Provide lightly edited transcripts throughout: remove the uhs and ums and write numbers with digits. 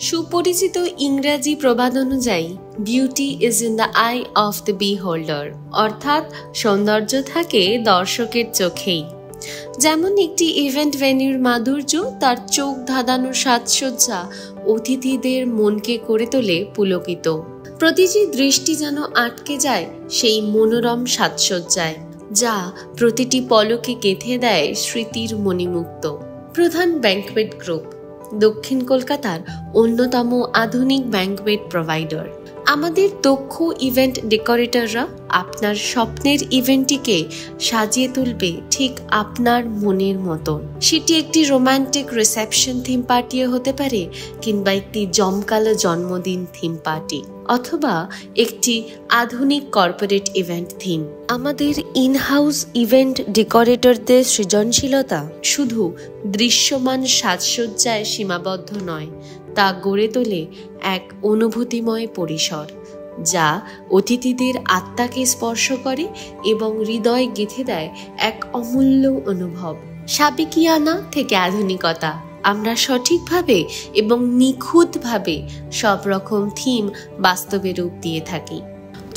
সুপরিচিত ইংরেজি প্রবাদ অনুযায়ী beauty is in the I of the বিহোল্ডার, অর্থাৎ সৌন্দর্য থাকে দর্শকের চোখেই। যেমন একটি ইভেন্ট ভেন্যুর মাধুর্য তার চোখ ধাঁধানো সাজসজ্জা অতিথিদের মনকে করে তোলে পুলকিত। প্রতিটি দৃষ্টি যেন আটকে যায় সেই মনোরম সাজসজ্জায়, যা প্রতিটি পলকে গেঁথে দেয় স্মৃতির মণিমুক্ত। প্রধান ব্যাংকুয়েট গ্রুপ, দক্ষিণ কলকাতার অন্যতম আধুনিক ব্যাংকুয়েট প্রোভাইডার। আমাদের দক্ষ ইভেন্ট ডেকোরেটররা আপনার স্বপ্নের ইভেন্টটিকে সাজিয়ে তুলবে ঠিক আপনার মনের মতন। সেটি একটি রোমান্টিক রিসেপশন থিম পার্টিও হতে পারে, কিংবা একটি জমকালো জন্মদিন থিম পার্টি, অথবা একটি আধুনিক কর্পোরেট ইভেন্ট থিম। আমাদের ইনহাউস ইভেন্ট ডেকোরেটরদের সৃজনশীলতা শুধু দৃশ্যমান সাজসজ্জায় সীমাবদ্ধ নয়, তা গড়ে তোলে এক অনুভূতিময় পরিসর, যা অতিথিদের আত্মাকে স্পর্শ করে এবং হৃদয় গেঁথে দেয় এক অমূল্য অনুভব। সাবেকিয়ানা থেকে আধুনিকতা, আমরা সঠিকভাবে এবং নিখুঁতভাবে সব রকম থিম বাস্তবে রূপ দিয়ে থাকি।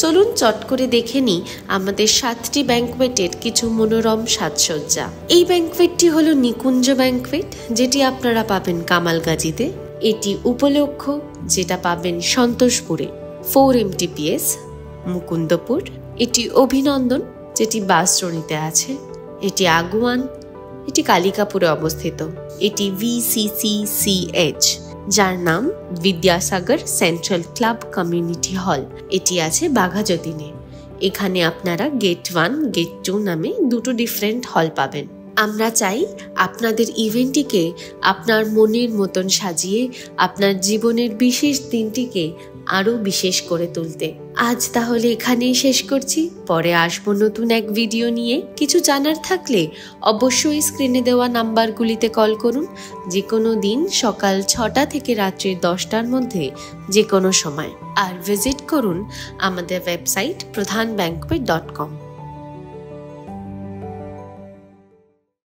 চলুন চট করে দেখে নিই আমাদের 7টি ব্যাংকুয়েটের কিছু মনোরম সাজসজ্জা। এই ব্যাংকুয়েটটি হলো নিকুঞ্জ ব্যাংকুয়েট, যেটি আপনারা পাবেন কামালগাজীতে। এটি উপলক্ষ, যেটা পাবেন সন্তোষপুরে। 4 MTPS মুকুন্দপুর। এটি অভিনন্দন, যেটি বাসরণীতে আছে। এটি আগুয়ান, এটি কালিকাপুরে অবস্থিত। এটি VCCCH, যার নাম Vidyasagar central club community hall. এটি আছে বাঘাযতীনে। এখানে আপনারা গেট 1, গেট 2 নামে দুটো ডিফারেন্ট হল পাবেন। আমরা চাই আপনাদের ইভেন্টটিকে আপনার মনের মতন সাজিয়ে আপনার জীবনের বিশেষ দিনটিকে আরো বিশেষ করে তুলতে। আজ তাহলে এখানেই শেষ করছি, পরে আসবো নতুন এক ভিডিও নিয়ে। কিছু জানার থাকলে অবশ্যই স্ক্রিনে দেওয়া নাম্বারগুলিতে কল করুন, যে কোনো দিন সকাল 6টা থেকে রাত্রি 10টার মধ্যে যে কোনো সময়। আর ভিজিট করুন আমাদের ওয়েবসাইট pradhanbanquet.com।